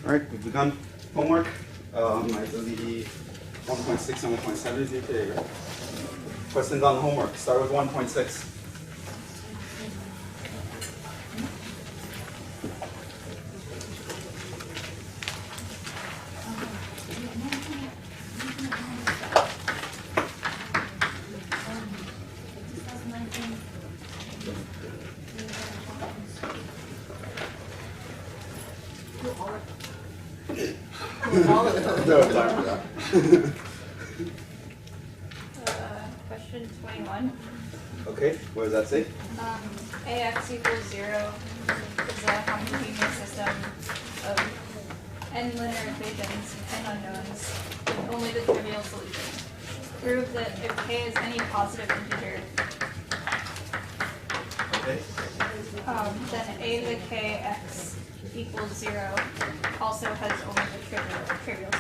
All right, we've begun homework. I believe 1.6 and 1.7 is due today, right? Questions on the homework. Start with 1.6. No time for that. Question 21. Okay, what does that say? AX equals 0 is a homogeneous system of n linear equations and unknowns with only the trivial solution. Prove that if k is any positive integer, Okay. then a to the k x equals 0 also has only the trivial solution.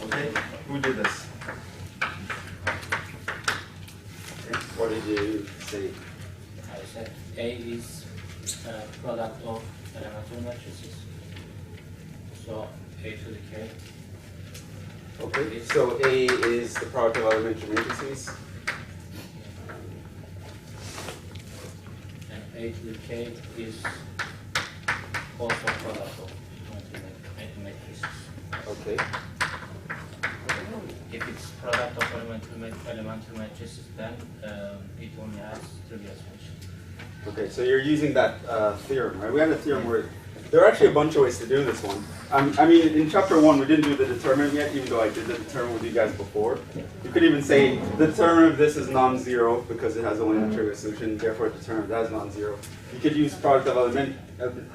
Okay, who did this? Okay. What did you say? I said A is product of elementary matrices. So A to the K. Okay, so A is the product of elementary matrices. And A to the K is also product of elementary matrices. Okay. If it's product of elementary matrices, then it only has trivial solution. Okay, so you're using that theorem, right? We had a theorem where there are actually a bunch of ways to do this one. I mean, in chapter 1, we didn't do the determinant yet, even though I did the determinant with you guys before. You could even say the determinant of this is non-zero because it has only a trivial solution, therefore the determinant of that is non-zero. You could use product of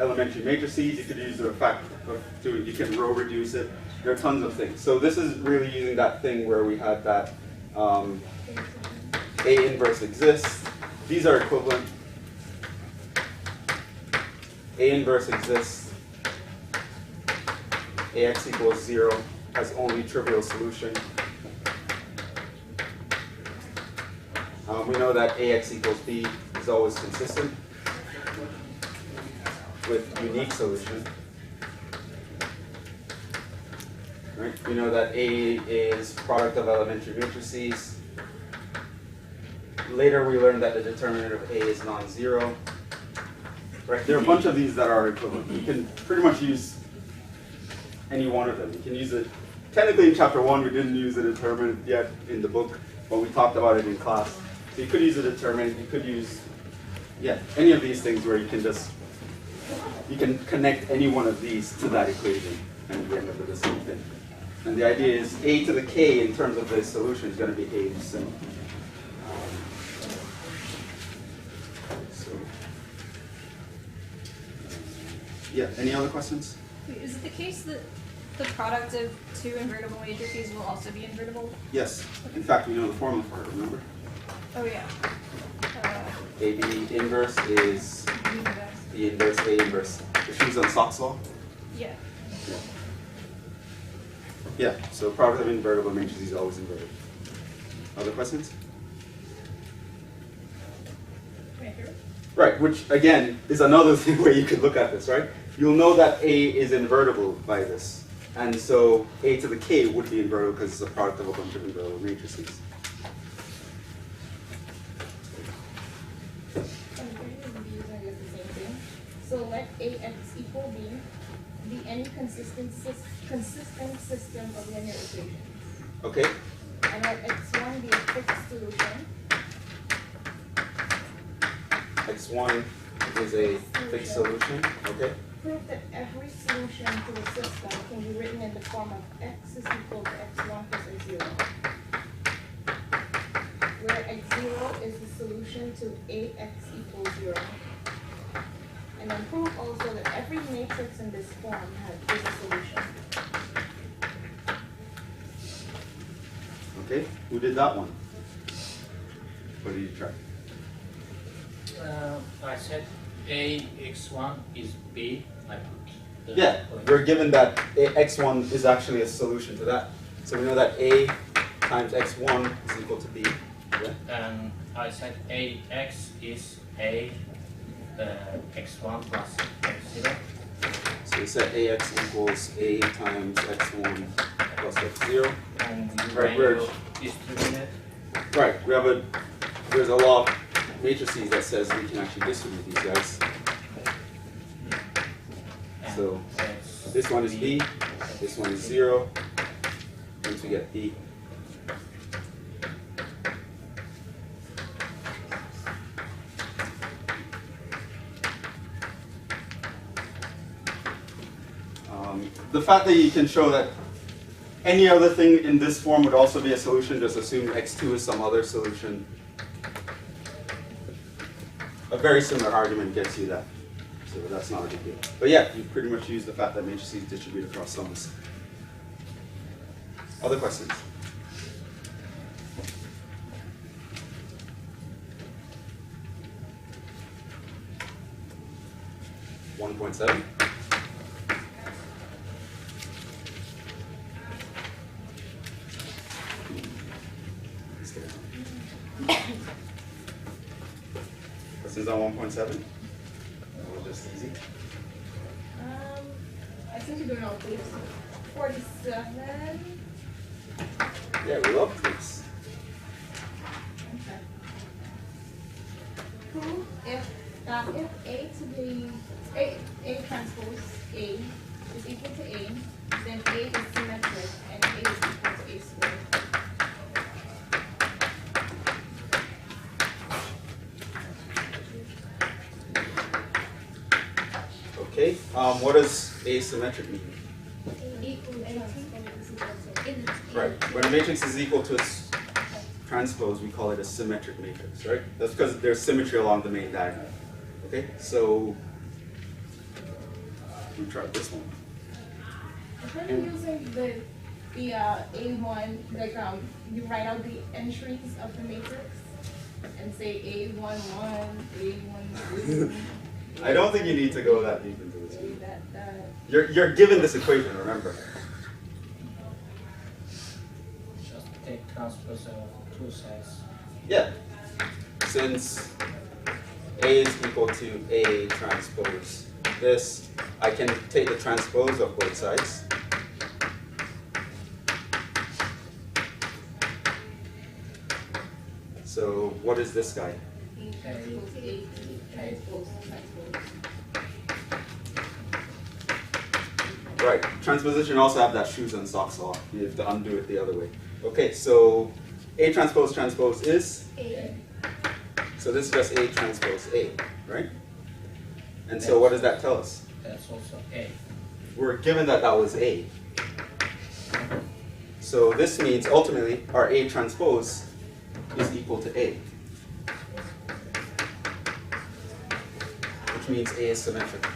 elementary matrices. You could use the fact of doing, you can row reduce it. There are tons of things. So this is really using that thing where we had that A inverse exists. These are equivalent. A inverse exists. AX equals 0 has only trivial solution. We know that AX equals B is always consistent with unique solution. Right? We know that A is product of elementary matrices. Later we learned that the determinant of A is non-zero. Right? There are a bunch of these that are equivalent. You can pretty much use any one of them. You can use it. Technically in chapter 1 we didn't use the determinant yet in the book, but we talked about it in class. So you could use a determinant, you could use, any of these things where you can connect any one of these to that equation and you end up with the same thing. And the idea is A to the K in terms of the solution is going to be A to sim. Any other questions? Wait, is it the case that the product of two invertible matrices will also be invertible? Yes. In fact, we know the formula for it, remember? Oh yeah. AB inverse is the inverse A inverse. Which is on Sock's law? Yeah. Yeah, so product of invertible matrices is always inverted. Other questions? Right, which again is another thing where you could look at this, right? You'll know that A is invertible by this. And so A to the K would be invertible because it's a product of a bunch of invertible matrices. So let AX equal B be any consistent system of linear equations. Okay. And let X1 be a fixed solution. X1 is a fixed solution. Okay. Prove that every solution to the system can be written in the form of X is equal to X1 plus X0. Where X0 is the solution to AX equals 0. And then prove also that every matrix in this form is a solution. Okay, who did that one? What did you try? I said AX1 is B. I put Yeah, we're given that x1 is actually a solution to that. So we know that A times x1 is equal to B. Yeah? And I said AX is A x1 plus x0. So we said AX equals A times X1 plus X0. And Right, when we're- you distribute it, Right, there's a law of matrices that says we can actually distribute these guys. and So it's this one is B, this one is 0, once we get B. The fact that you can show that any other thing in this form would also be a solution, just assume X2 is some other solution. A very similar argument gets you that. So that's not a big deal. But yeah, you pretty much use the fact that matrices distribute across sums. Other questions? $1.7. Questions on 1.7? Or just easy? I think you're doing on page 47. Yeah, we love this. Okay. Prove if A to be A transpose A is equal to A, then A is symmetric and A is equal to A squared. Okay, what does asymmetric mean? Right, when a matrix is equal to its transpose, we call it a symmetric matrix, right? That's because there's symmetry along the main diagonal. Okay, so we try this one. Instead of using the A1, like you write out the entries of the matrix and say A11, A12. I don't think you need to go that deep into this. That. You're given this equation, remember. just take transpose of two sides. Yeah, since A is equal to A transpose this, I can take the transpose of both sides. So what is this guy? Right, transposition also have that shoes and socks law. You have to undo it the other way. Okay, so A transpose transpose is? A. So this is just A transpose A, right? And so what does that tell us? That's also A. We're given that that was A. So this means ultimately our A transpose is equal to A. Which means A is symmetric.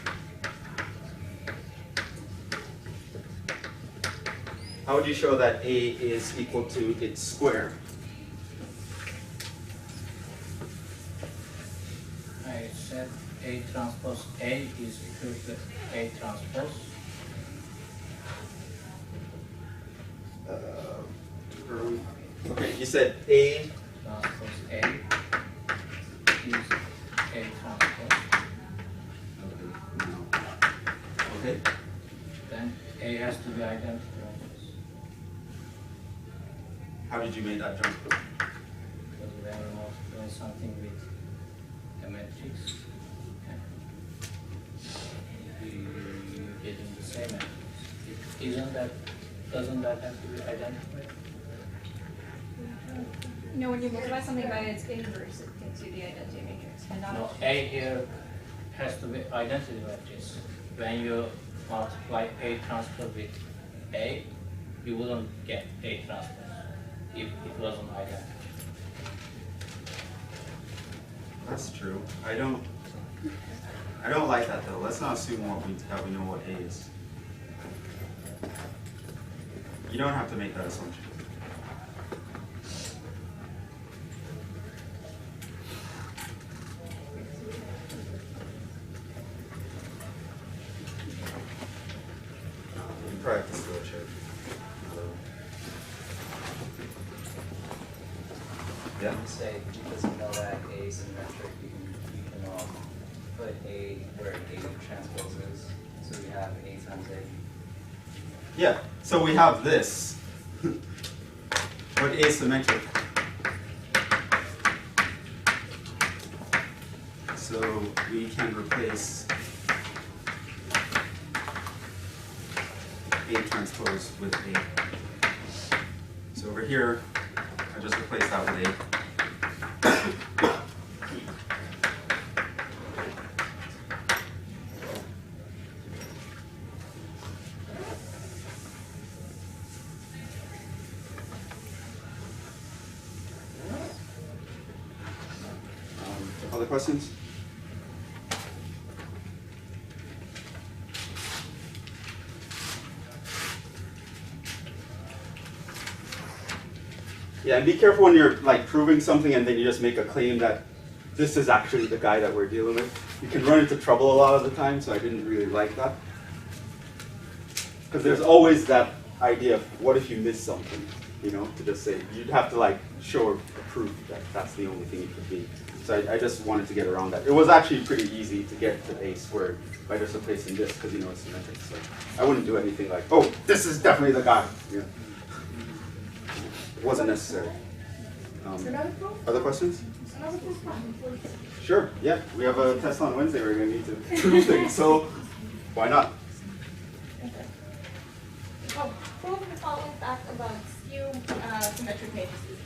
How would you show that A is equal to its square? I said A transpose A is equal to A transpose. Okay, you said A. Transpose A is A transpose. Okay. Then A has to be identical. How did you make that jump? Because when you're doing something with a matrix, you getting the same matrix. Doesn't that have to be identical? No, when you multiply something by its inverse, it gives you the identity matrix, and not No, A here has to be identity matrix. When you multiply A transpose with A, you wouldn't get A transpose if it wasn't identical. That's true. I don't like that though. Let's not assume that we know what A is. You don't have to make that assumption. You probably have to still check. Yeah. You say because you know that A is symmetric, you can put A where A transpose is. So we have A times A. Yeah. So we have this, but asymmetric. So we can replace A transpose with A. So over here, I just replace that with A. Other questions? Yeah, and be careful when you're like proving something and then you just make a claim that this is actually the guy that we're dealing with. You can run into trouble a lot of the time, so I didn't really like that. Because there's always that idea of what if you miss something, you know, to just say, you'd have to like show or prove that that's the only thing it could be. So I just wanted to get around that. It was actually pretty easy to get to A squared by just replacing this because you know it's symmetric. So I wouldn't do anything like, oh, this is definitely the guy. Yeah. It wasn't necessary. Other questions? Sure, yeah. We have a test on Wednesday. We're going to need to prove things, so why not? Oh, prove the following fact about skew symmetric matrices.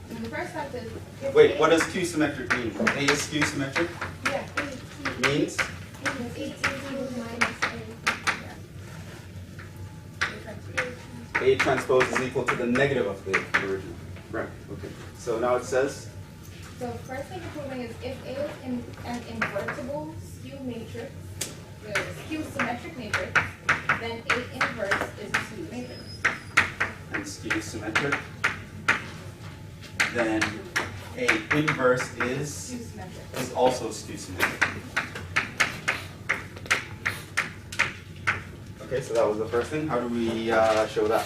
And the first fact is Wait, what does Q symmetric mean? A is skew symmetric? Yeah. Means? A transpose is equal to the negative of the original. Right, okay. So now it says? So first thing you're proving is if A is an invertible skew matrix, skew symmetric matrix, then A inverse is a skew matrix. And skew symmetric. Then A inverse is Skew symmetric. also skew symmetric. Okay, so that was the first thing. How do we show that?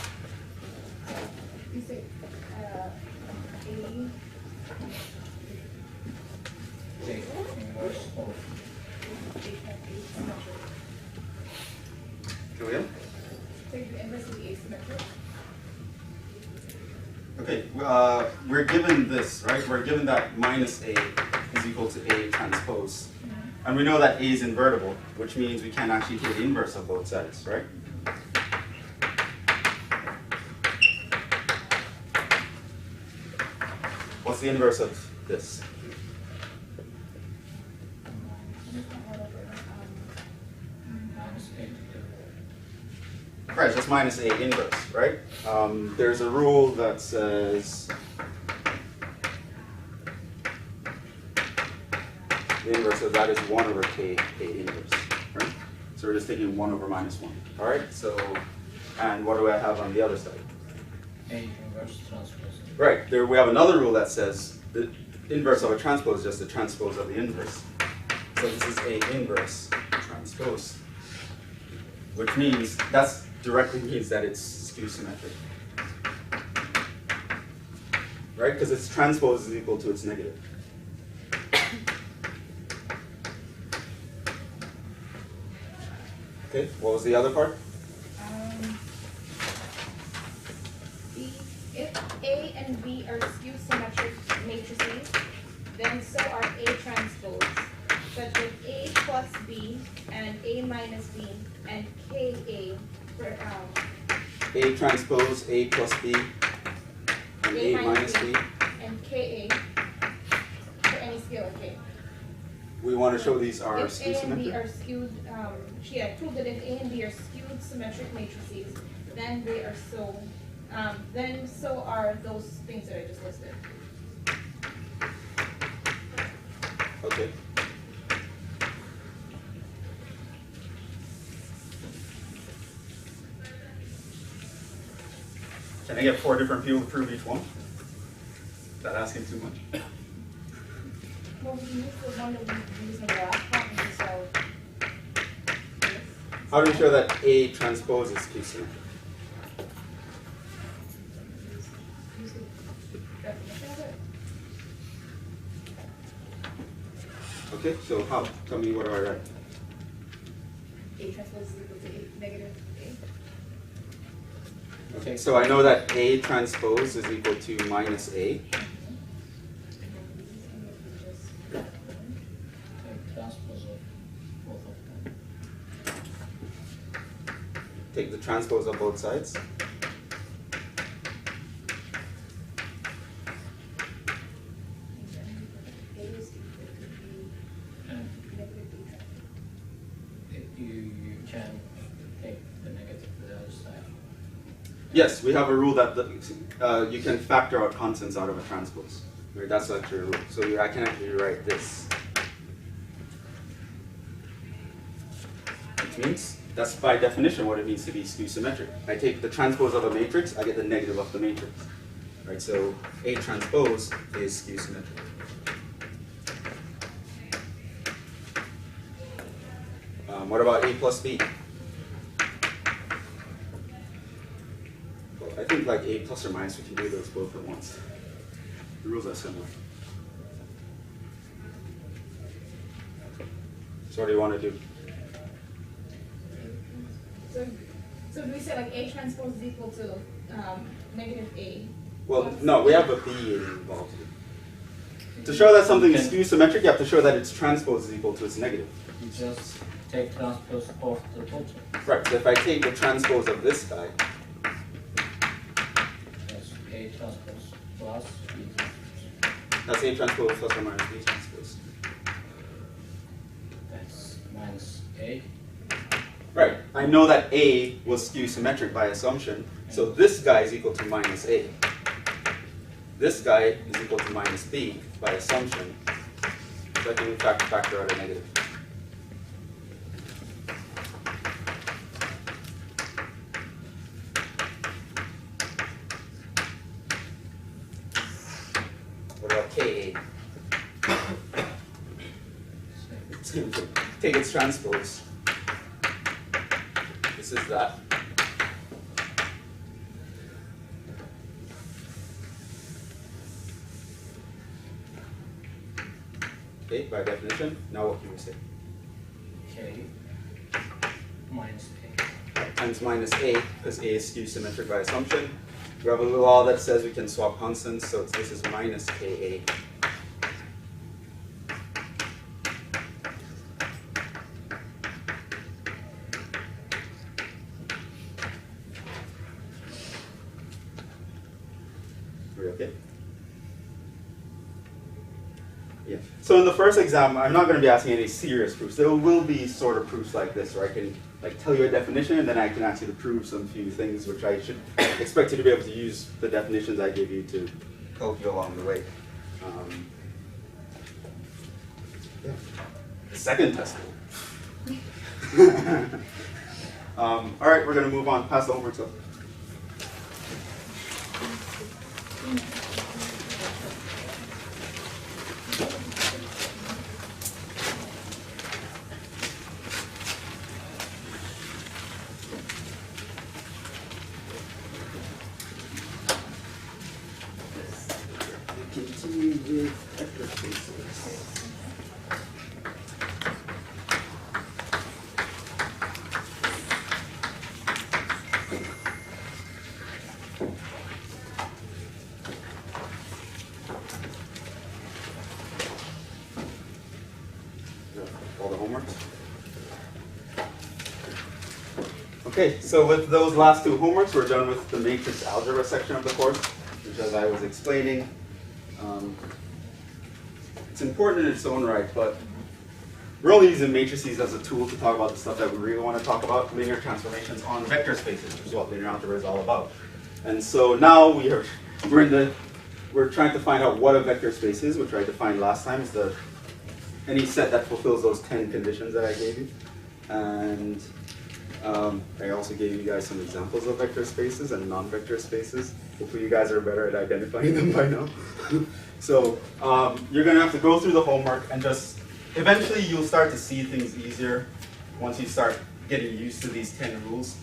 You say A. Take inverse of Julia? Take the inverse of the asymmetric. Okay, we're given this, right? We're given that minus A is equal to A transpose. And we know that A is invertible, which means we can actually take the inverse of both sides, right? What's the inverse of this? minus A to Right, just minus A inverse, right? There's a rule that says the inverse of that is 1 over K inverse, right? So we're just taking 1 over minus 1, all right? So, and what do I have on the other side? A inverse transpose. Right, there we have another rule that says the inverse of a transpose is just the transpose of the inverse. So this is A inverse transpose, which means that's directly means that it's skew symmetric. Right? Because its transpose is equal to its negative. Okay, what was the other part? If A and B are skew symmetric matrices, then so are A transpose, such that A plus B and A minus B and KA for A transpose, A plus B, and A minus B. and KA for any scale of K. We want to show these are If skew A and B symmetric. are skewed, she had proved that if A and B are skewed symmetric matrices, then they are so, then so are those things that I just listed. Okay. Can I get 4 different people to prove each one? Is that asking too much? Well, we can use the one that we used in the last one, and so. How do we show that A transpose is skew symmetric? Use the definition of it. Okay, so how? Tell me what do I write? A transpose is equal to A, negative A. Okay, so I know that A transpose is equal to minus A. Take transpose of both of them. Take the transpose of both sides. A is equal to B, And negative B transpose. you can take the negative to the other side. Yes, we have a rule that you can factor out constants out of a transpose. Right, that's actually a rule. So I can actually write this. Which means that's by definition what it means to be skew symmetric. I take the transpose of a matrix, I get the negative of the matrix. Right, so A transpose is skew symmetric. What about A plus B? Well, I think like A plus or minus, we can do those both at once. The rules are similar. So what do you want to do? So we say like A transpose is equal to negative A. Well, no, we have a B involved. To show that something is skew symmetric, you have to show that its transpose is equal to its negative. You just take transpose of the total. Right, so if I take the transpose of this guy, That's A transpose plus B transpose. that's A transpose plus or minus B transpose. That's minus A. Right, I know that A was skew symmetric by assumption, so this guy is equal to minus A. This guy is equal to minus B by assumption, so I can in fact factor out a negative. What about KA? Same. Take its transpose. This is that. Okay, by definition, now what can we say? K minus A. Times minus A, because A is skew symmetric by assumption. We have a law that says we can swap constants, so this is minus KA. Are we okay? Yeah. So in the first exam, I'm not going to be asking any serious proofs. There will be sort of proofs like this, where I can like tell you a definition, and then I can ask you to prove some few things, which I should expect you to be able to use the definitions I gave you to help you along the way. Yeah. The second test. All right, we're going to move on. Pass the homework stuff. Continue with vector spaces. All the homeworks? Okay, so with those last two homeworks, we're done with the matrix algebra section of the course, which, as I was explaining, it's important in its own right, but we're only using matrices as a tool to talk about the stuff that we really want to talk about, linear transformations on vector spaces, which is what linear algebra is all about. And so now we're trying to find out what a vector space is, which I defined last time is any set that fulfills those 10 conditions that I gave you. And I also gave you guys some examples of vector spaces and non-vector spaces. Hopefully you guys are better at identifying them by now. So you're going to have to go through the homework and just, eventually you'll start to see things easier once you start getting used to these 10 rules.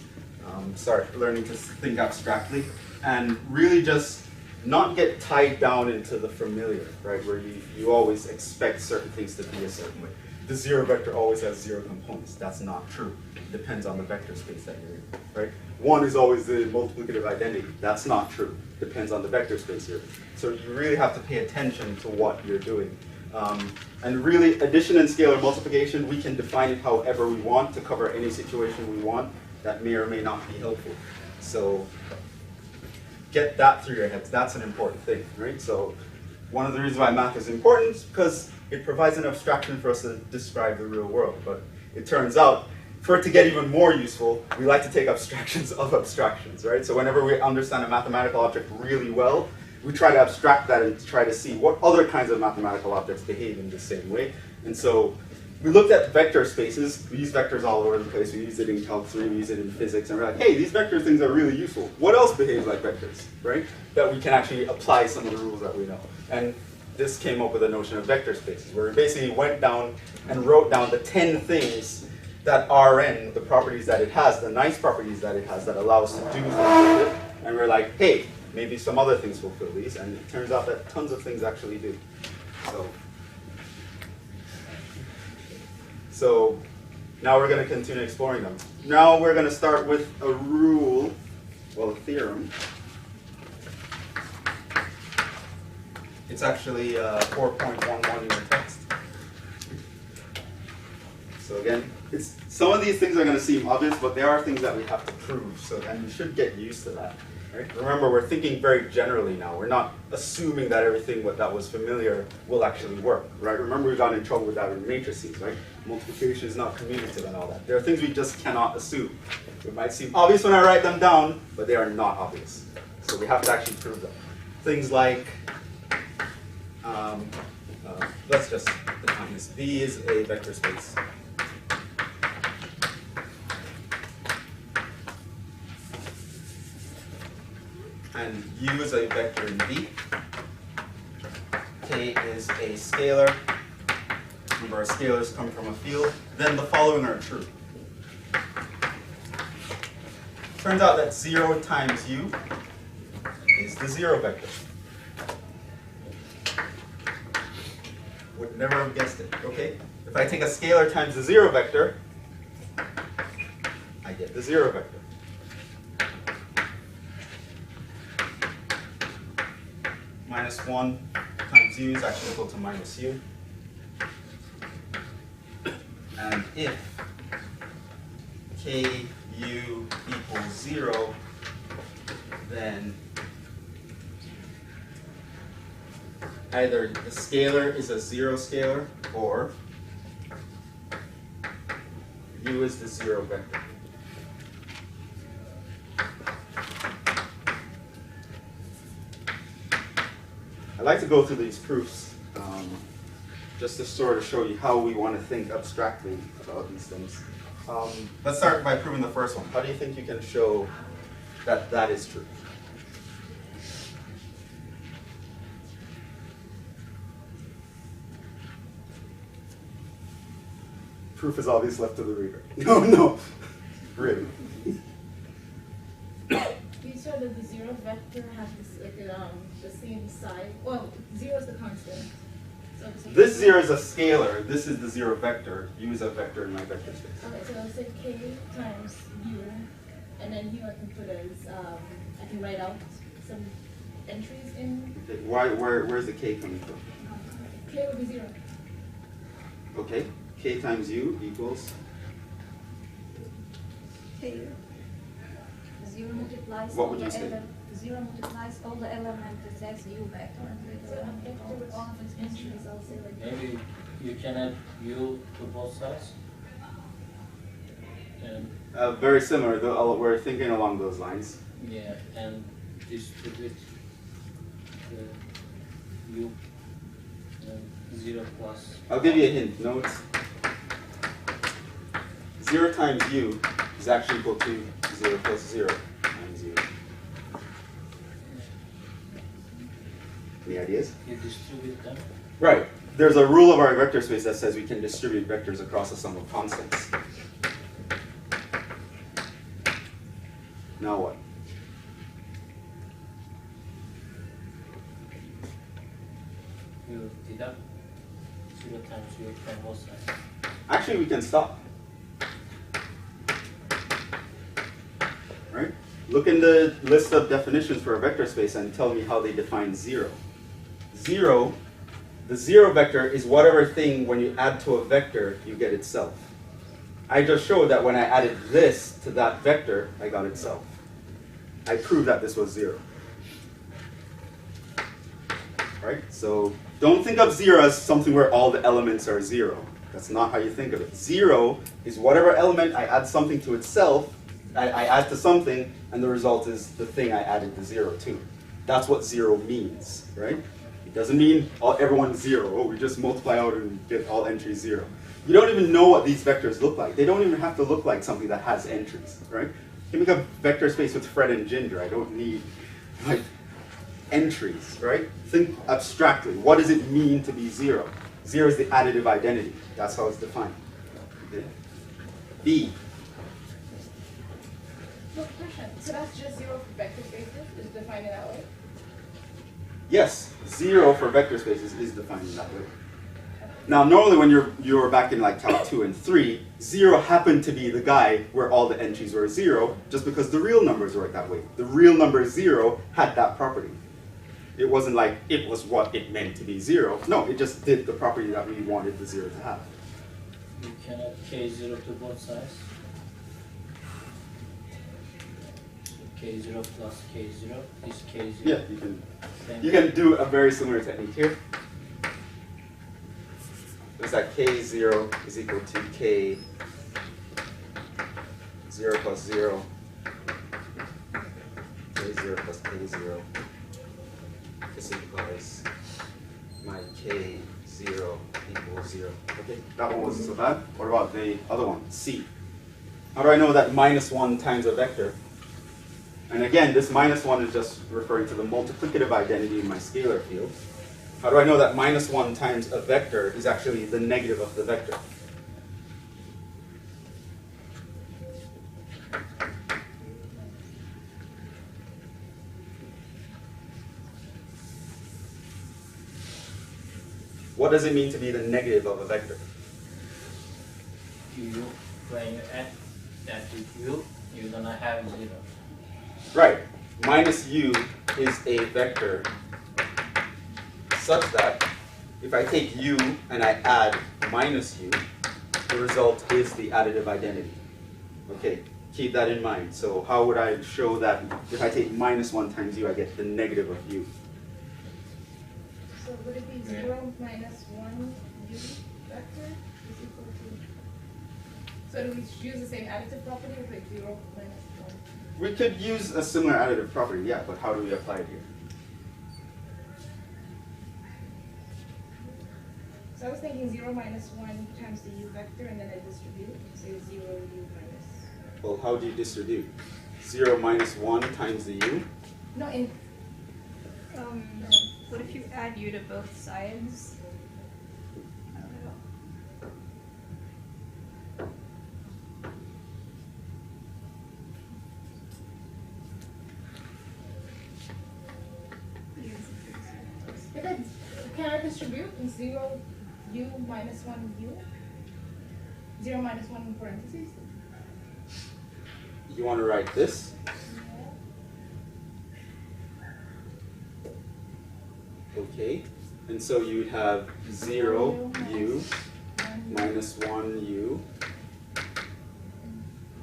Start learning to think abstractly. And really just not get tied down into the familiar, right? Where you always expect certain things to be a certain way. The zero vector always has zero components. That's not true. It depends on the vector space that you're in, right? One is always the multiplicative identity. That's not true. Depends on the vector space you're in. So you really have to pay attention to what you're doing. And really, addition and scalar multiplication, we can define it however we want to cover any situation we want. That may or may not be helpful. So get that through your heads. That's an important thing, right? So one of the reasons why math is important is because it provides an abstraction for us to describe the real world. But it turns out, for it to get even more useful, we like to take abstractions of abstractions, right? So whenever we understand a mathematical object really well, we try to abstract that and try to see what other kinds of mathematical objects behave in the same way. And so we looked at vector spaces. We use vectors all over the place. We use it in Calc 3, we use it in physics, and we're like, hey, these vector things are really useful. What else behaves like vectors, right? That we can actually apply some of the rules that we know. And this came up with a notion of vector spaces, where we basically went down and wrote down the 10 things that Rn, the properties that it has, the nice properties that it has that allow us to do things with it. And we're like, hey, maybe some other things fulfill these. And it turns out that tons of things actually do. So now we're going to continue exploring them. Now we're going to start with a rule, well, a theorem. It's actually 4.11 in the text. So again, some of these things are going to seem obvious, but there are things that we have to prove. So, and you should get used to that. Right? Remember, we're thinking very generally now. We're not assuming that everything that was familiar will actually work. Right? Remember, we got in trouble with that in matrices. Right? Multiplication is not commutative and all that. There are things we just cannot assume. It might seem obvious when I write them down, but they are not obvious. So we have to actually prove them. Things like, let's just define this. V is a vector space. And U is a vector in V. K is a scalar. Remember, our scalars come from a field. Then the following are true. Turns out that 0 times U is the zero vector. Would never have guessed it, okay? If I take a scalar times the zero vector, I get the zero vector. Minus 1 times U is actually equal to minus U. And if KU equals 0, then either the scalar is a zero scalar or U is the zero vector. I like to go through these proofs just to sort of show you how we want to think abstractly about these things. Let's start by proving the first one. How do you think you can show that that is true? Proof is always left to the reader. No, really. You said that the zero vector has this, like, the same side. Well, zero is the constant. So This 0 is a scalar. This is the zero vector. U is a vector in my vector space. Okay, so I'll say k times u, and then here I can put as, I can write out some entries in. Okay. Where's the k coming from? K would be 0. Okay. K times U equals. K. 0 multiplies What all would the you say? 0 multiplies all the elements as U vector. So vector with all of its entries, I'll say like. Maybe you can add U to both sides. And Very similar. We're thinking along those lines. yeah, and distribute the U 0 plus. I'll give you a hint. Note 0 times U is actually equal to 0 plus 0 times U. Any ideas? You distribute them. Right. There's a rule of our vector space that says we can distribute vectors across a sum of constants. Now what? you deduct 0 times u from both sides. Actually, we can stop. Right? Look in the list of definitions for a vector space and tell me how they define 0. 0, the 0 vector is whatever thing when you add to a vector, you get itself. I just showed that when I added this to that vector, I got itself. I proved that this was 0. Right? So don't think of 0 as something where all the elements are 0. That's not how you think of it. 0 is whatever element I add something to itself, I add to something, and the result is the thing I added the 0 to. That's what 0 means, right? It doesn't mean everyone's 0. Oh, we just multiply out and get all entries 0. You don't even know what these vectors look like. They don't even have to look like something that has entries, right? You can make a vector space with Fred and Ginger. I don't need like entries, right? Think abstractly. What does it mean to be 0? 0 is the additive identity. That's how it's defined. Okay. B. No question. So that's just 0 for vector spaces? Is defined in that way? Yes, 0 for vector spaces is defined in that way. Now, normally when you're back in like Calc 2 and 3, 0 happened to be the guy where all the entries were 0, just because the real numbers were that way. The real number 0 had that property. It wasn't like it was what it meant to be 0. No, it just did the property that we wanted the 0 to have. You can add k0 to both sides. K0 plus K0 is K0. Yeah, you can do a very similar technique here. It's like K0 is equal to K 0 plus 0, K0 plus K0. This implies my K0 equals 0. Okay, that one wasn't so bad. What about the other one, C? How do I know that -1 times a vector? And again, this -1 is just referring to the multiplicative identity in my scalar field. How do I know that -1 times a vector is actually the negative of the vector? What does it mean to be the negative of a vector? When you add that to u, you're gonna have 0. Right. Minus u is a vector such that if I take u and I add minus u, the result is the additive identity. Okay, keep that in mind. So how would I show that if I take -1 times u, I get the negative of u? So would it be 0 minus 1 u vector is equal to... So do we use the same additive property with like 0 minus 1? We could use a similar additive property, yeah, but how do we apply it here? So I was thinking 0 minus 1 times the u vector, and then I distribute, so 0 u minus... Well, how do you distribute? 0 minus 1 times the u? No, in... What if you add u to both sides? I don't know. If I, can I distribute in 0 u minus 1 u? 0 minus 1 in parentheses? You want to write this? Okay, and so you'd have 0 u minus 1 u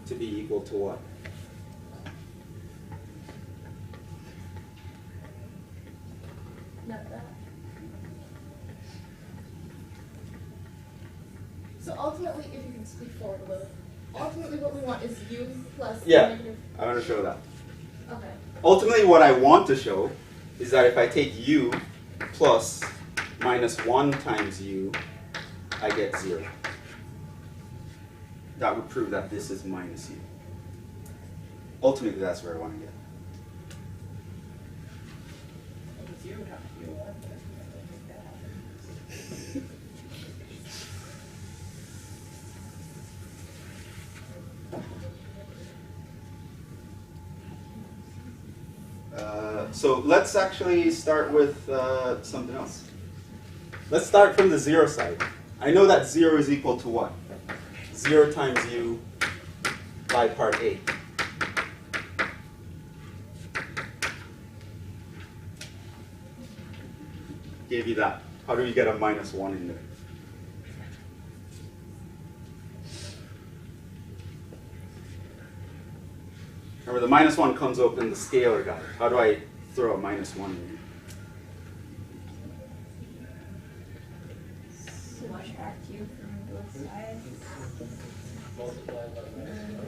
to be equal to what? Not that. So ultimately, if you can speak forward a little, ultimately what we want is u plus Yeah, negative. I'm going to show that. Okay. Ultimately, what I want to show is that if I take u plus -1 times u, I get 0. That would prove that this is minus u. Ultimately, that's where I want to get. So let's actually start with something else. let's start from the 0 side. I know that 0 is equal to what? 0 times u by part A. Gave you that. How do we get a minus 1 in there? Remember, the minus 1 comes up in the scalar guide. How do I throw a minus 1 in here? Subtract u from both sides. Multiply by -1.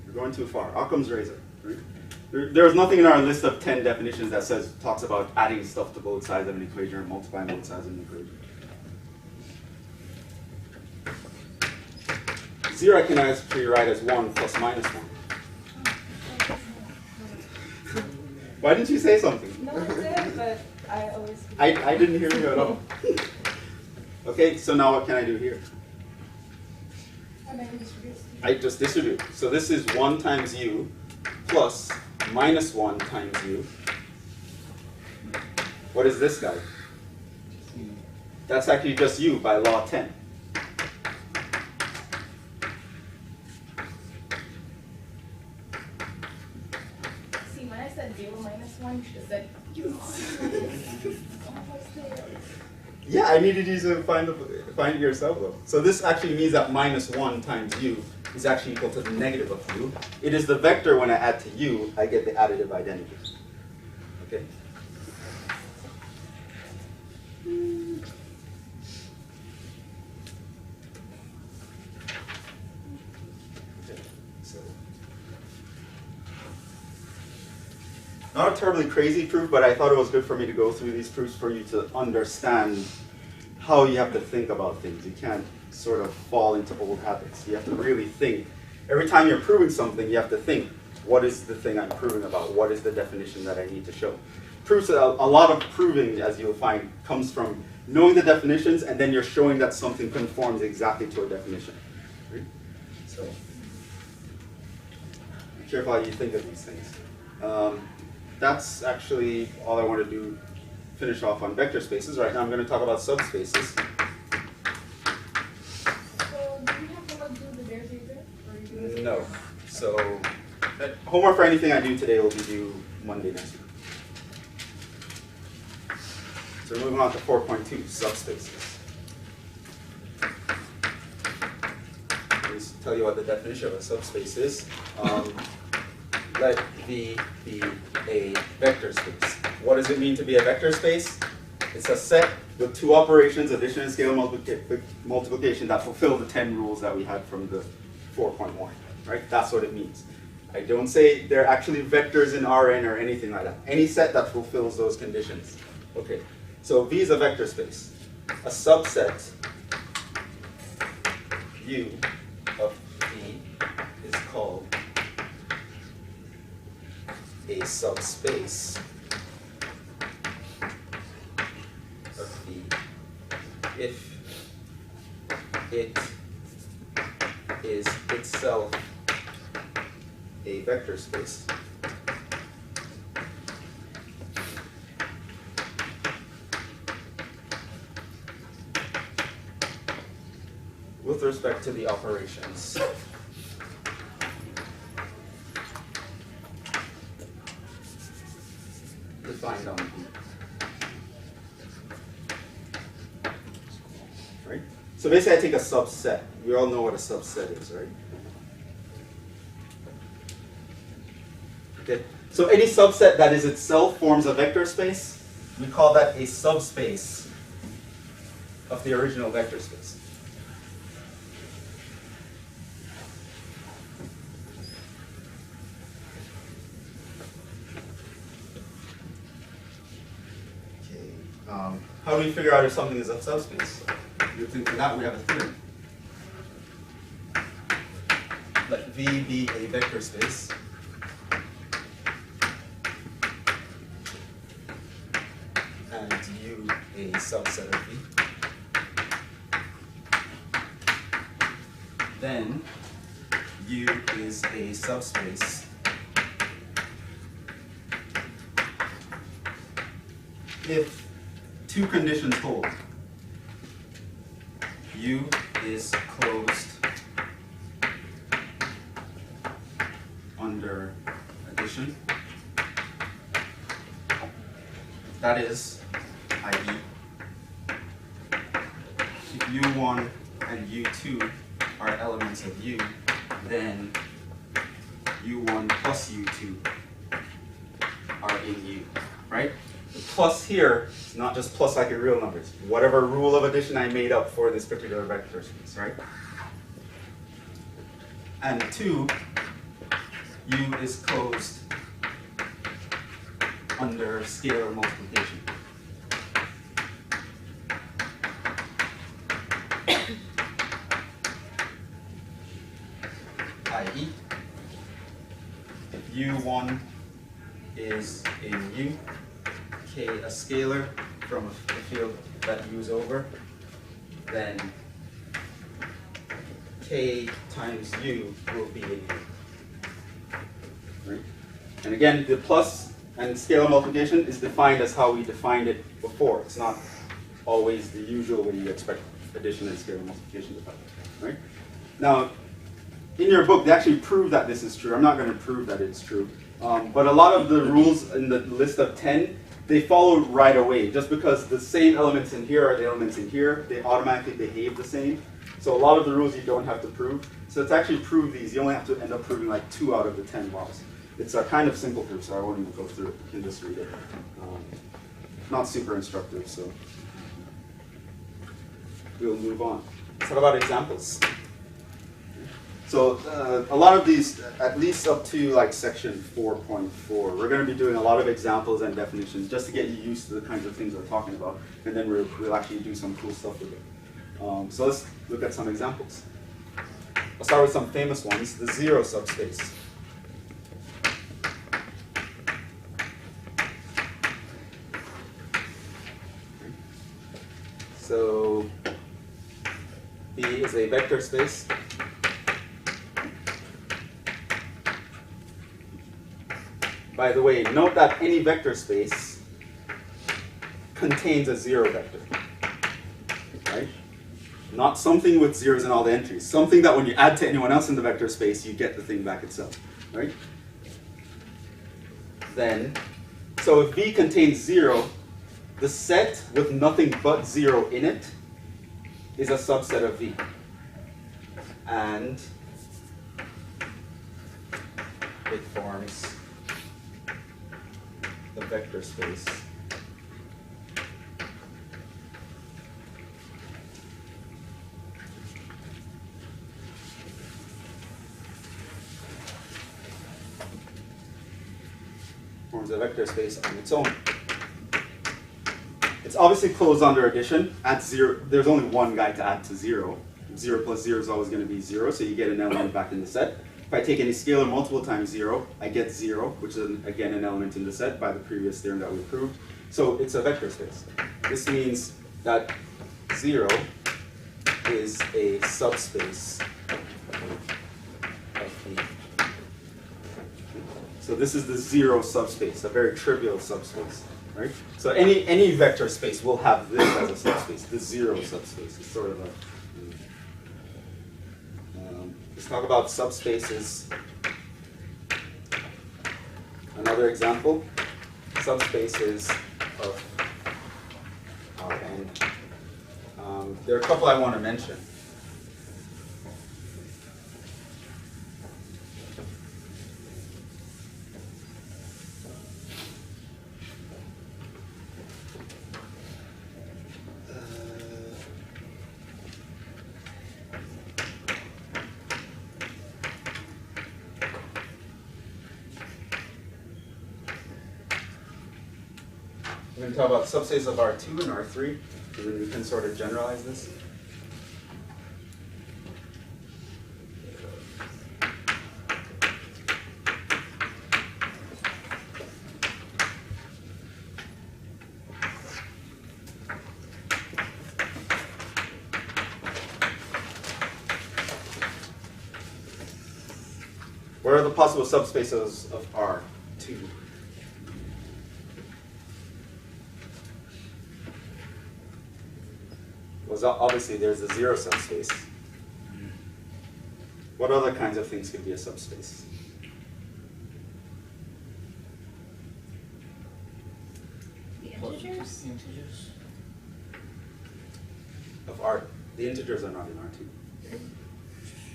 You're going too far. Occam's razor. Right? There's nothing in our list of 10 definitions that talks about adding stuff to both sides of an equation or multiplying both sides of an equation. 0 I can actually write as 1 plus minus 1. Why didn't you say something? No, I did, but I always. I didn't hear you at all. Okay, so now what can I do here? And then distribute. I just distribute. So this is 1 times u plus minus 1 times u. What is this guy? That's actually just u by law 10. See, when I said 0 minus 1, you should have said u. Yeah, I needed you to find it yourself though. So this actually means that minus 1 times u is actually equal to the negative of u. It is the vector when I add to u, I get the additive identity. Okay? So, not a terribly crazy proof, but I thought it was good for me to go through these proofs for you to understand how you have to think about things. You can't sort of fall into old habits. You have to really think. Every time you're proving something, you have to think, what is the thing I'm proving about? What is the definition that I need to show? Proofs, a lot of proving, as you'll find, comes from knowing the definitions, and then you're showing that something conforms exactly to a definition. Right? So, be careful how you think of these things. That's actually all I want to do. Finish off on vector spaces. Right now I'm going to talk about subspaces. So, do we have to do the derivative? Or you do this? No. So, homework for anything I do today will be due Monday next week. So we're moving on to 4.2, subspaces. Let me tell you what the definition of a subspace is. Let V be a vector space. What does it mean to be a vector space? It's a set with two operations, addition and scalar multiplication, that fulfill the 10 rules that we had from the 4.1, right? That's what it means. I don't say they're actually vectors in Rn or anything like that. Any set that fulfills those conditions. Okay, so V is a vector space. A subset U of V is called a subspace of V if it is itself a vector space. With respect to the operations. Defined on V. Right? So basically I take a subset. We all know what a subset is, right? Okay. So any subset that is itself forms a vector space, we call that a subspace of the original vector space. How do we figure out if something is a subspace? You think for that we have a theorem. Let V be a vector space. And U a subset of V. Then U is a subspace if two conditions hold. U is closed under addition. That is, i.e., if U1 and U2 are elements of U, then U1 plus U2 are in U, right? The plus here is not just plus like in real numbers. Whatever rule of addition I made up for this particular vector space, right? And 2, U is closed under scalar multiplication. i.e., if U1 is in U, K a scalar from the field that U is over, then K times U will be in U. Right? And again, the plus and scalar multiplication is defined as how we defined it before. It's not always the usual way you expect addition and scalar multiplication to defined. Right? Now, in your book, they actually prove that this is true. I'm not going to prove that it's true. But a lot of the rules in the list of 10, they follow right away. Just because the same elements in here are the elements in here, they automatically behave the same. So a lot of the rules you don't have to prove. So to actually prove these, you only have to end up proving like 2 out of the 10 laws. It's a kind of simple proof, so I won't even go through it. You can just read it. Not super instructive, so we'll move on. Let's talk about examples. So a lot of these, at least up to like section 4.4, we're going to be doing a lot of examples and definitions just to get you used to the kinds of things we're talking about, and then we'll actually do some cool stuff with it. So let's look at some examples. I'll start with some famous ones, the zero subspace. So B is a vector space. By the way, note that any vector space contains a zero vector, right? Not something with zeros in all the entries. Something that when you add to anyone else in the vector space, you get the thing back itself, right? Then, so if V contains 0, the set with nothing but 0 in it is a subset of V. And it forms the vector space forms a vector space on its own. It's obviously closed under addition. At 0, there's only one guy to add to 0. 0 plus 0 is always going to be 0, so you get an element back in the set. If I take any scalar multiple times 0, I get 0, which is again an element in the set by the previous theorem that we proved. So it's a vector space. This means that 0 is a subspace of V. So this is the zero subspace, a very trivial subspace, right? So any vector space will have this as a subspace, the zero subspace. It's sort of a let's talk about subspaces. Another example, subspaces of Rn. There are a couple I want to mention. We're going to talk about subspaces of R2 and R3, and then we can sort of generalize this. What are the possible subspaces of R2? was obviously there's a zero subspace. What other kinds of things could be a subspace? The integers? Integers. Of R. The integers are not in R2.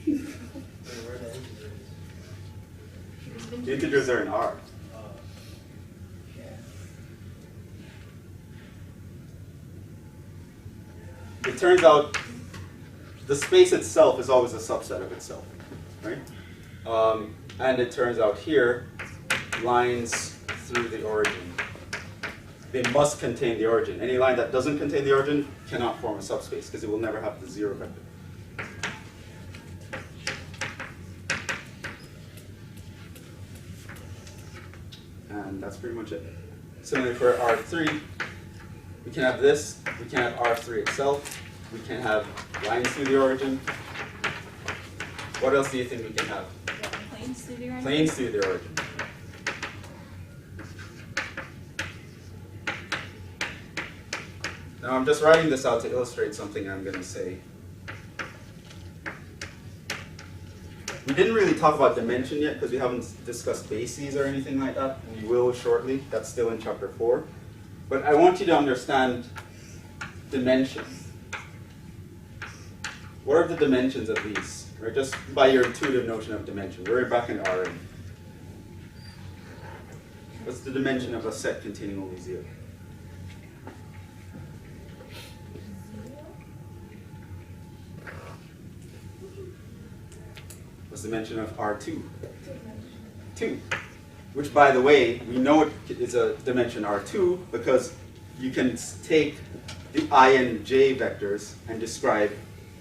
Where are the integers? The integers are in R. Yeah. It turns out the space itself is always a subset of itself, right? And it turns out here, lines through the origin, they must contain the origin. Any line that doesn't contain the origin cannot form a subspace because it will never have the zero vector. And that's pretty much it. Similarly for R3, we can have this, we can have R3 itself, we can have lines through the origin. What else do you think we can have? Planes through the origin? Planes through the origin. Now I'm just writing this out to illustrate something I'm going to say. We didn't really talk about dimension yet because we haven't discussed bases or anything like that. We will shortly. That's still in chapter 4. But I want you to understand dimension. What are the dimensions of these? Right? Just by your intuitive notion of dimension. We're back in Rn. What's the dimension of a set containing only 0? What's the dimension of R2? 2. Which, by the way, we know it is a dimension R2 because you can take the I and j vectors and describe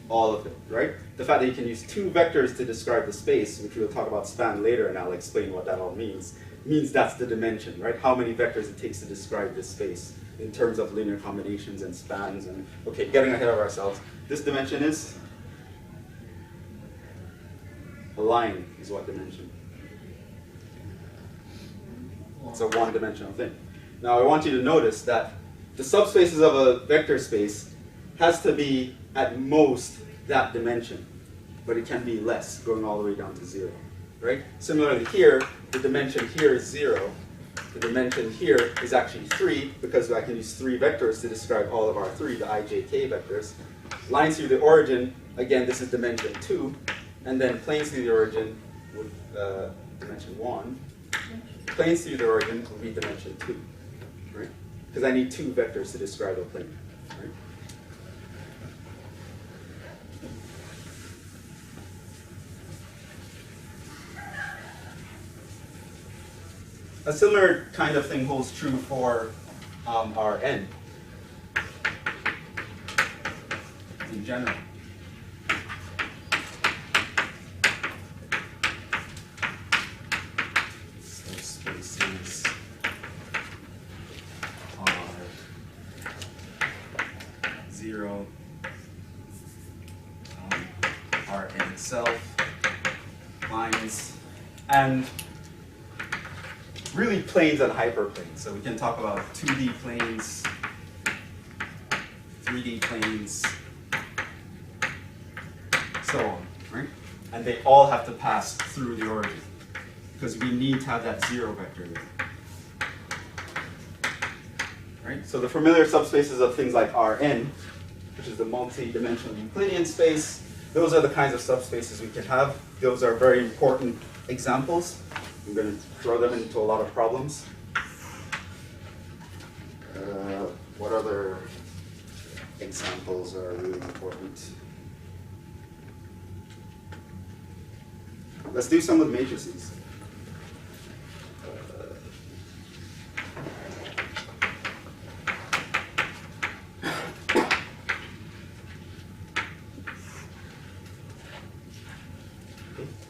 all of it, right? The fact that you can use 2 vectors to describe the space, which we'll talk about span later, and I'll explain what that all means that's the dimension, right? How many vectors it takes to describe this space in terms of linear combinations and spans. And okay, getting ahead of ourselves. This dimension is a line is what dimension? It's a one-dimensional thing. Now I want you to notice that the subspaces of a vector space has to be at most that dimension, but it can be less, going all the way down to 0, right? Similarly here, the dimension here is 0. The dimension here is actually 3 because I can use 3 vectors to describe all of our 3, the I, j, k vectors. Lines through the origin, again, this is dimension 2. And then planes through the origin with dimension 1. Planes through the origin will be dimension 2, right? Because I need 2 vectors to describe a plane, right? A similar kind of thing holds true for Rn in general. Subspaces are 0, Rn itself, lines, and really planes and hyperplanes. So we can talk about 2D planes, 3D planes, so on, right? And they all have to pass through the origin because we need to have that 0 vector there. Right? So the familiar subspaces of things like Rn, which is the multi-dimensional Euclidean space, those are the kinds of subspaces we can have. Those are very important examples. I'm going to throw them into a lot of problems. What other examples are really important? Let's do some with matrices.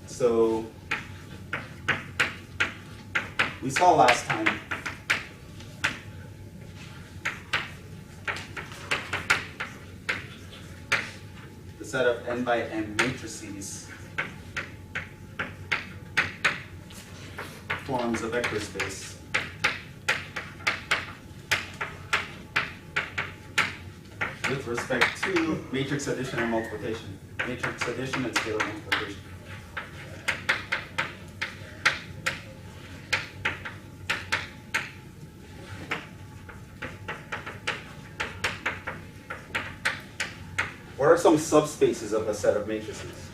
So we saw last time the set of n by n matrices forms a vector space. with respect to matrix addition and multiplication. Matrix addition and scalar multiplication. What are some subspaces of a set of matrices?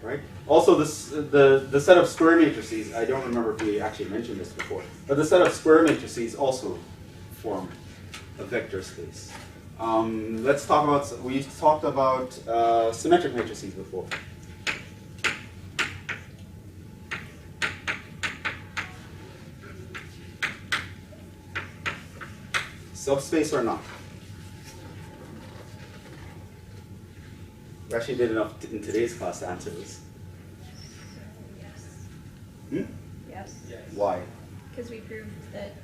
Right? Also, the set of square matrices, I don't remember if we actually mentioned this before, but the set of square matrices also form a vector space. Let's talk about, we've talked about symmetric matrices before. Subspace or not? We actually did enough in today's class to answer this. Hmm? Yes. Why? Because we proved that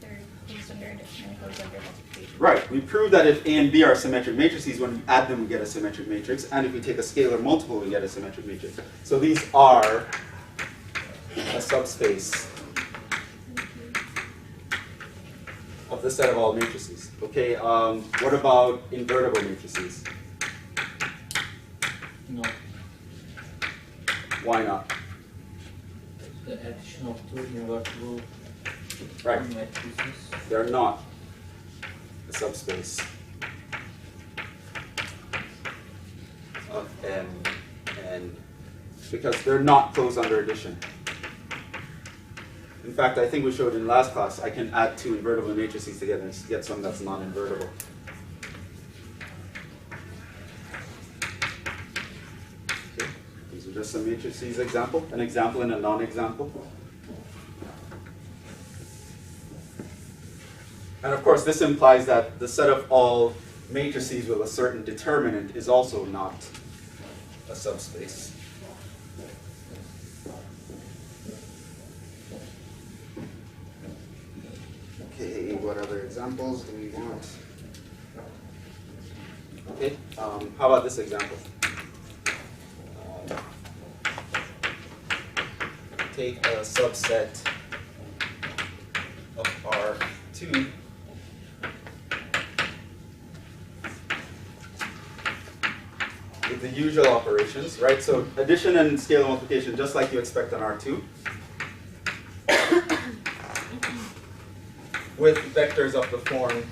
they're closed under addition and closed under multiplication. Right, we proved that if A and B are symmetric matrices, when we add them we get a symmetric matrix, and if we take a scalar multiple we get a symmetric matrix. So these are a subspace of the set of all matrices. Okay, what about invertible matrices? No. Why not? The addition of two invertible Right, matrices. they're not a subspace of M and because they're not closed under addition. In fact, I think we showed in last class, I can add two invertible matrices together and get something that's non-invertible. Okay. These are just some matrices example, an example and a non-example. And of course, this implies that the set of all matrices with a certain determinant is also not a subspace. Okay, what other examples do we want? Okay, how about this example? Take a subset of R2 with the usual operations, right? So addition and scalar multiplication, just like you expect on R2. With vectors of the form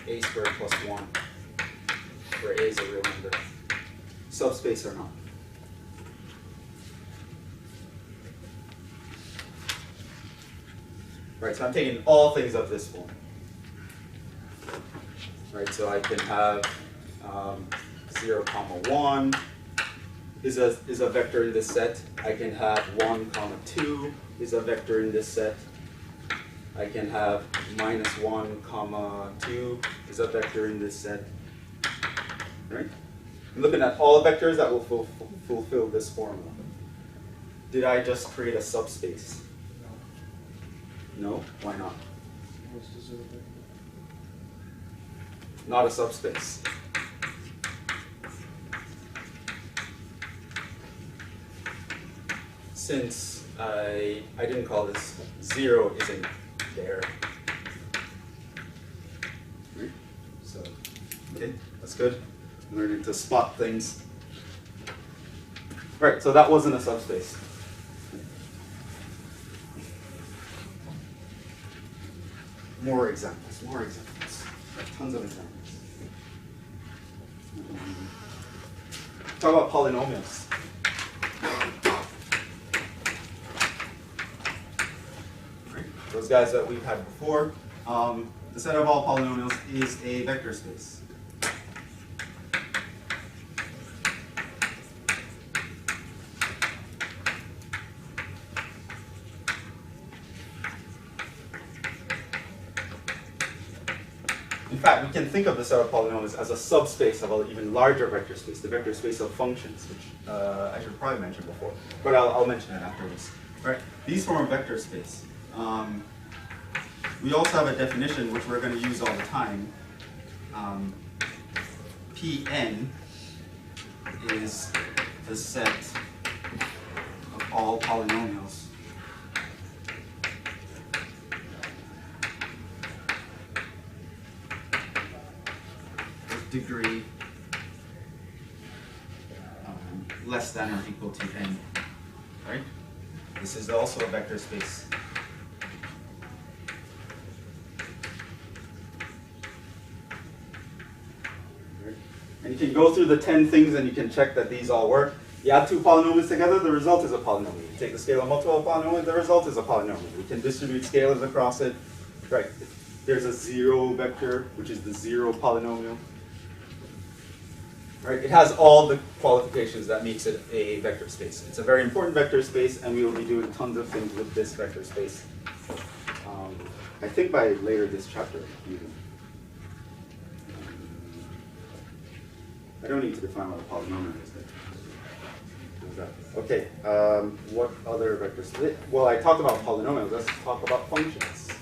a squared plus 1, where a is a real number. Subspace or not? Right, so I'm taking all things of this form. Right, so I can have 0, 1 is a vector in this set. I can have 1, 2 is a vector in this set. I can have -1, 2 is a vector in this set. Right? I'm looking at all vectors that will fulfill this formula. Did I just create a subspace? No? Why not? Not a subspace. Since I didn't call this 0 isn't there. Right? So, okay, that's good. I'm learning to spot things. Right, so that wasn't a subspace. More examples, tons of examples. Talk about polynomials. Right. Those guys that we've had before. The set of all polynomials is a vector space. In fact, we can think of the set of polynomials as a subspace of an even larger vector space, the vector space of functions, which I should probably mention before, but I'll mention it after this. Right? These form a vector space. We also have a definition which we're going to use all the time. Pn is the set of all polynomials with degree less than or equal to n, right? This is also a vector space. And you can go through the 10 things and you can check that these all work. You add two polynomials together, the result is a polynomial. You take the scalar multiple of polynomial, the result is a polynomial. We can distribute scalars across it. Right. There's a zero vector, which is the zero polynomial. Right. It has all the qualifications that makes it a vector space. It's a very important vector space, and we will be doing tons of things with this vector space. I think by later this chapter, even. I don't need to define what a polynomial is. Okay, what other vectors? Well, I talked about polynomials. Let's talk about functions.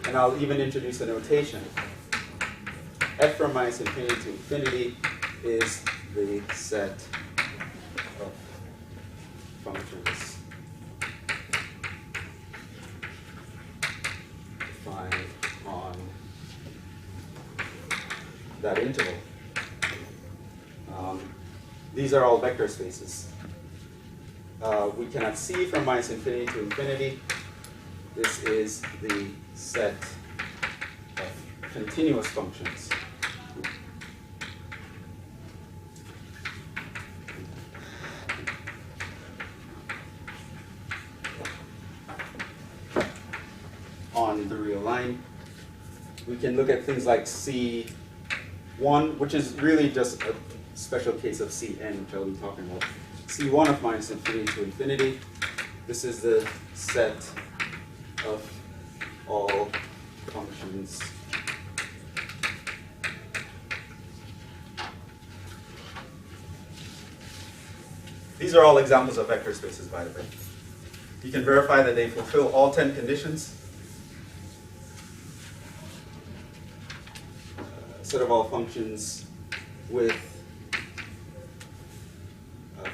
And I'll even introduce a notation. F from minus infinity to infinity is the set of functions defined on that interval. These are all vector spaces. We can have C from minus infinity to infinity. This is the set of continuous functions. On the real line. We can look at things like C1, which is really just a special case of Cn, which I'll be talking about. C1 of minus infinity to infinity. This is the set of all functions These are all examples of vector spaces, by the way. You can verify that they fulfill all 10 conditions. Set of all functions with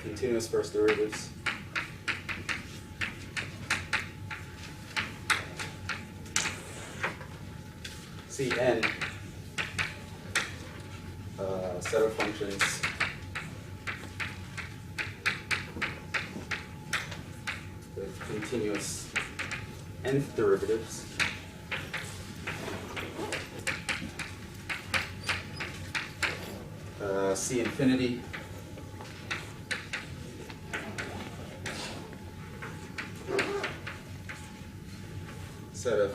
continuous first derivatives. Cn, set of functions with continuous nth derivatives. C infinity, set of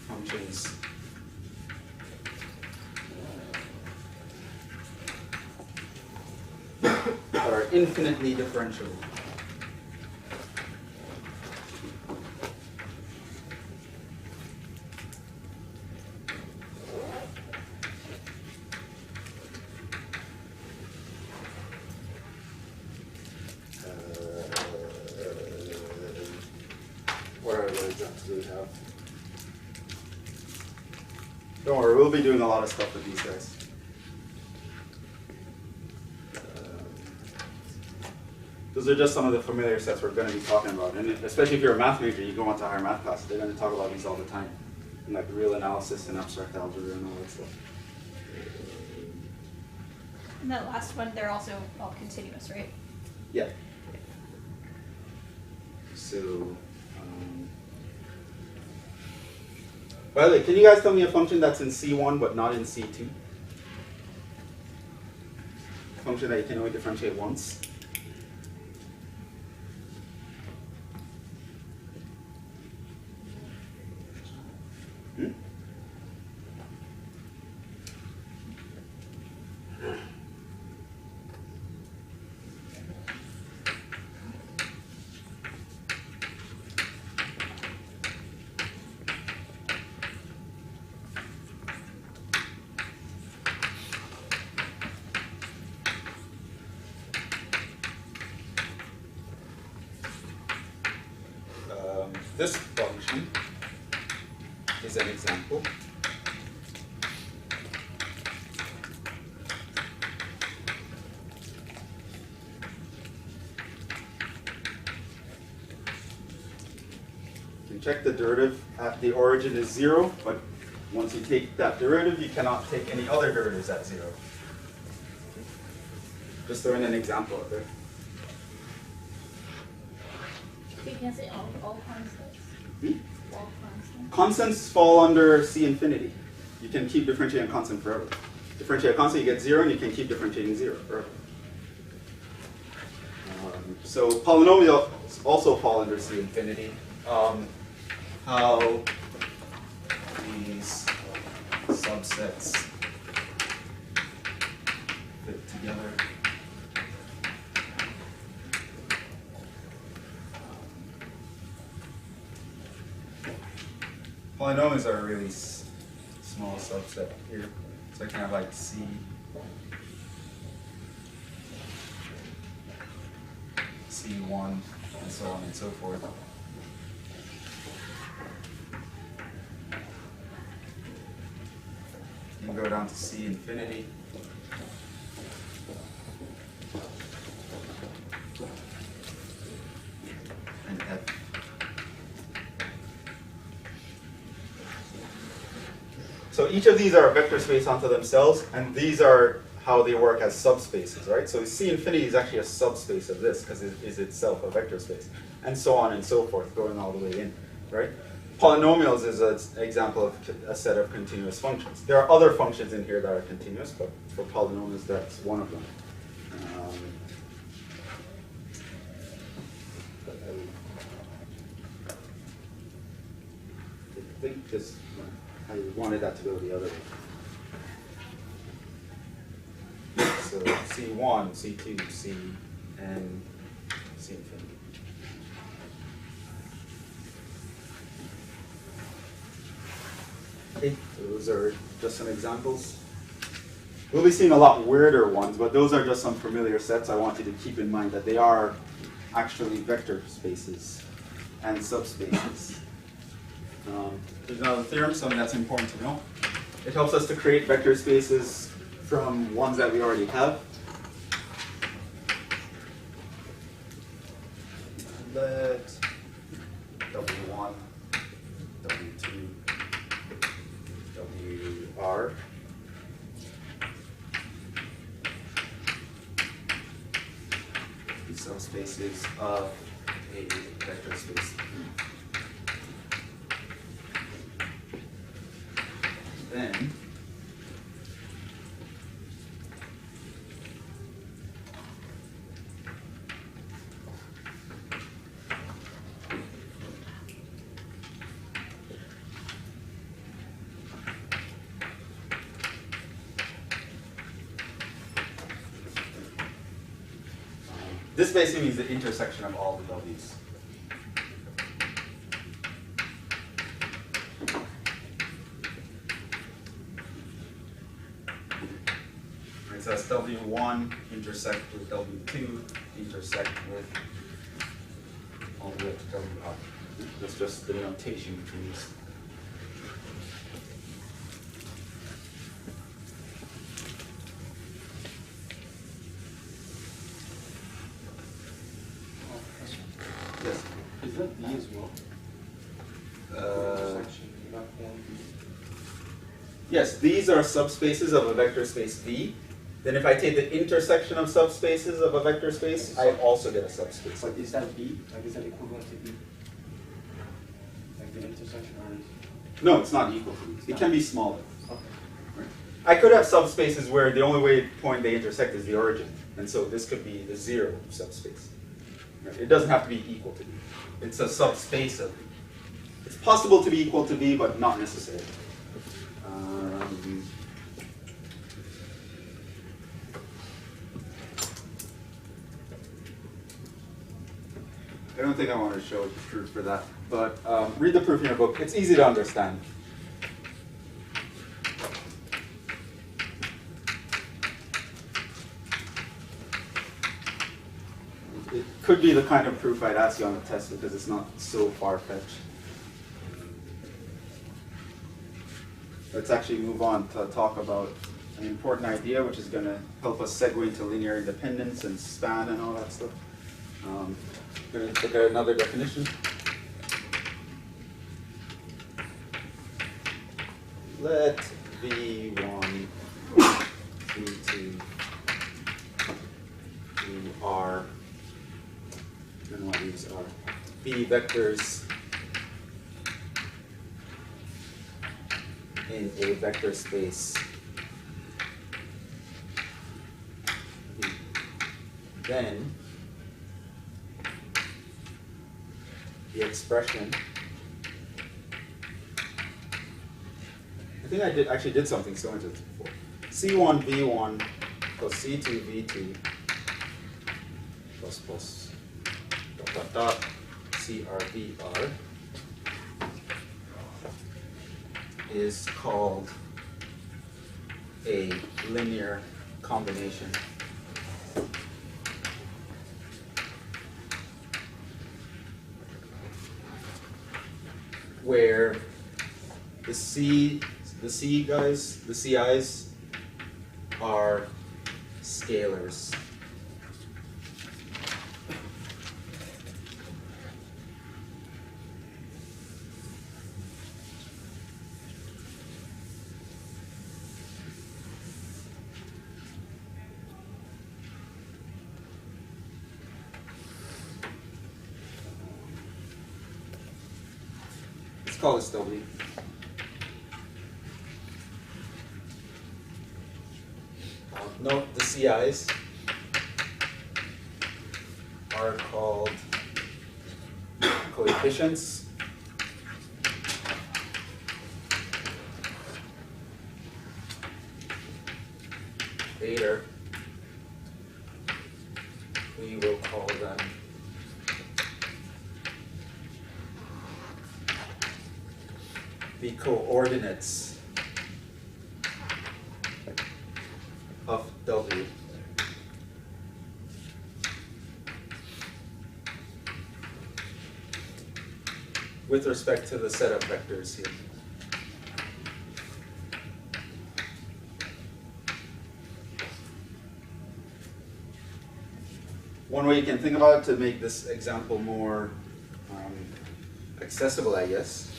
functions that are infinitely differentiable. What other examples do we have? Don't worry, we'll be doing a lot of stuff with these guys. Those are just some of the familiar sets we're going to be talking about. And especially if you're a math major, you go on to higher math classes, they're going to talk about these all the time. And like real analysis and abstract algebra and all that stuff. And that last one, they're also all continuous, right? Yeah. So, by the way, can you guys tell me a function that's in C1 but not in C2? A function that you can only differentiate once? This function is an example. check the derivative at the origin is 0, but once you take that derivative, you cannot take any other derivatives at 0. Just throwing an example out there. So you can't say all constants? All constants? Constants fall under C infinity. You can keep differentiating a constant forever. Differentiate a constant, you get 0, and you can keep differentiating 0 forever. So polynomials also fall under C infinity. How these subsets fit together. Polynomials are a really small subset here. So kind of like C. C1, and so on and so forth. You can go down to C infinity. And F. So each of these are a vector space onto themselves, and these are how they work as subspaces, right? So C infinity is actually a subspace of this because it is itself a vector space, and so on and so forth, going all the way in, right? Polynomials is an example of a set of continuous functions. There are other functions in here that are continuous, but for polynomials, that's one of them. I think this, I wanted that to go the other way. So C1, C2, C, and C infinity. Okay, so those are just some examples. We'll be seeing a lot weirder ones, but those are just some familiar sets. I want you to keep in mind that they are actually vector spaces and subspaces. There's another theorem, something that's important to know. It helps us to create vector spaces from ones that we already have. Let W1, W2, WR be subspaces of a vector space. Then this basically means the intersection of all the W's. Right, so that's W1 intersect with W2, intersect with all the way up to WR. That's just the notation between these. Yes. Is that D as well? Yes, these are subspaces of a vector space V. Then if I take the intersection of subspaces of a vector space, I also get a subspace. But is that B? Like, is that equivalent to B? Like the intersection or is... No, it's not equal to these. It can be smaller. Okay. Right. I could have subspaces where the only point they intersect is the origin. And so this could be the zero subspace. Right. It doesn't have to be equal to V. It's a subspace of V. It's possible to be equal to V, but not necessarily. I don't think I want to show the proof for that, but read the proof in your book. It's easy to understand. It could be the kind of proof I'd ask you on the test because it's not so far-fetched. Let's actually move on to talk about an important idea which is going to help us segue into linear independence and span and all that stuff. We're going to look at another definition. let V1, V2, R, and what these are, be vectors in a vector space V. Then the expression, I think I actually did something similar to this before. C1 V1 plus C2 V2 plus dot CR VR is called a linear combination. Where the CIs are scalars. Let's call this W. Note the CIs are called coefficients. Later, we will call them the coordinates of W. With respect to the set of vectors here. One way you can think about it to make this example more accessible, I guess,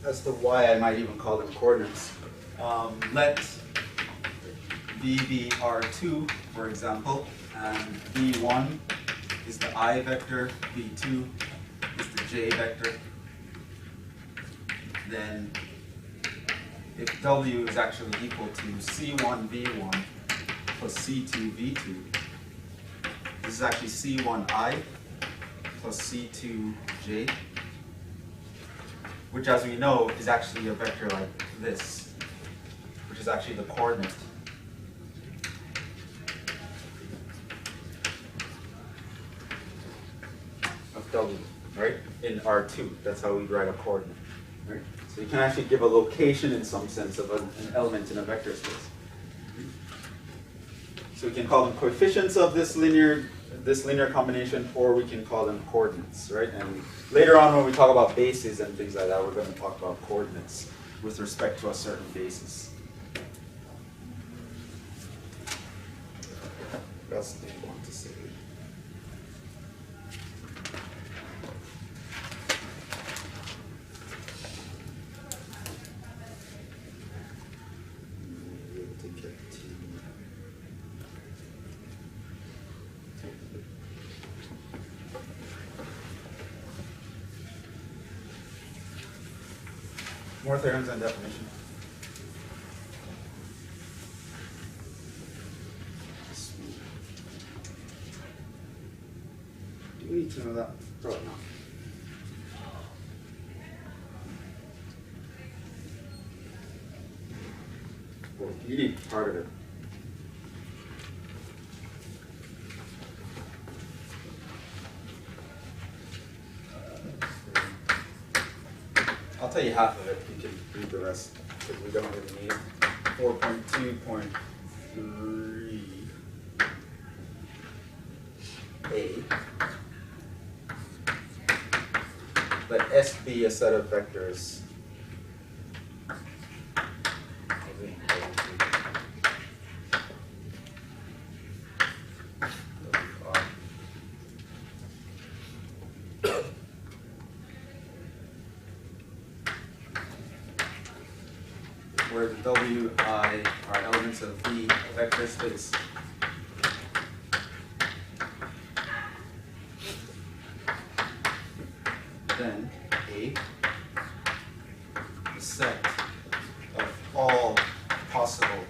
as to why I might even call them coordinates. Let V be R2, for example, and V1 is the I vector, V2 is the J vector. Then if W is actually equal to C1 V1 plus C2 V2, this is actually C1 I plus C2 J, which, as we know, is actually a vector like this, which is actually the coordinate of W, right? In R2, that's how we write a coordinate, right? So you can actually give a location in some sense of an element in a vector space. So we can call them coefficients of this linear combination, or we can call them coordinates, right? And later on, when we talk about bases and things like that, we're going to talk about coordinates with respect to a certain basis. What else do you want to say? More theorems and definition. Do we need to know that? Probably not. Well, you need part of it. I'll tell you half of it. You can read the rest because we don't really need it. 4.2.3a. Let S be a set of vectors. where the Wi are elements of the vector space. Then A, the set of all possible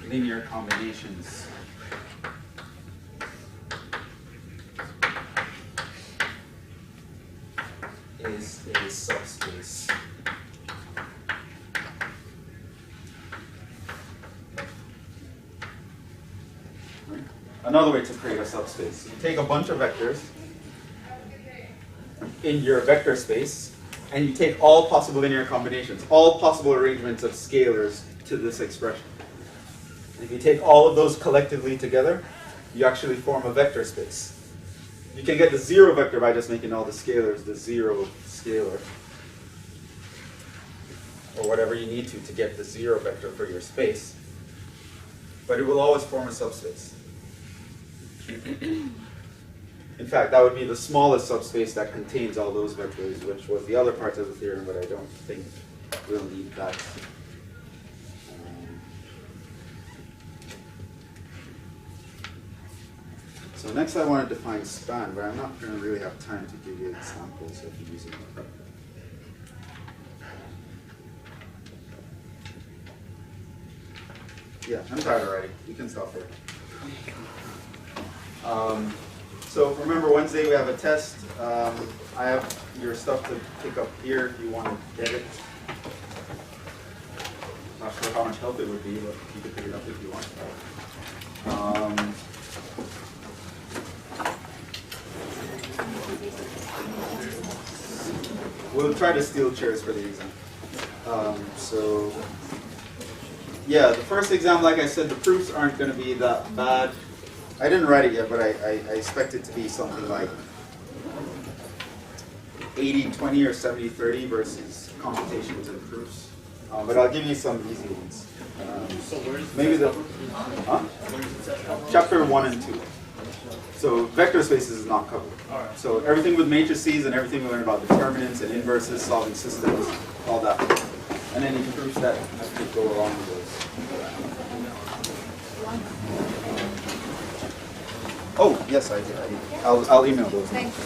linear combinations is a subspace. Another way to create a subspace. You take a bunch of vectors in your vector space, and you take all possible linear combinations, all possible arrangements of scalars to this expression. And if you take all of those collectively together, you actually form a vector space. You can get the zero vector by just making all the scalars the zero scalar, or whatever you need to get the zero vector for your space. But it will always form a subspace. In fact, that would be the smallest subspace that contains all those vectors, which was the other part of the theorem, but I don't think we'll need that. So next I want to define span, but I'm not going to really have time to give you examples of using it. Yeah, I'm tired already. You can stop there. So remember, Wednesday we have a test. I have your stuff to pick up here if you want to get it. Not sure how much help it would be, but you can pick it up if you want. We'll try to steal chairs for the exam. So, yeah, the first exam, like I said, the proofs aren't going to be that bad. I didn't write it yet, but I expect it to be something like 80-20 or 70-30 versus computations and proofs. But I'll give you some easy ones. Maybe the chapter 1 and 2. So vector spaces is not covered. So everything with matrices and everything we learned about determinants and inverses, solving systems, all that. And any proofs that actually go along with those. Oh, yes, I did. I'll email those. Thanks.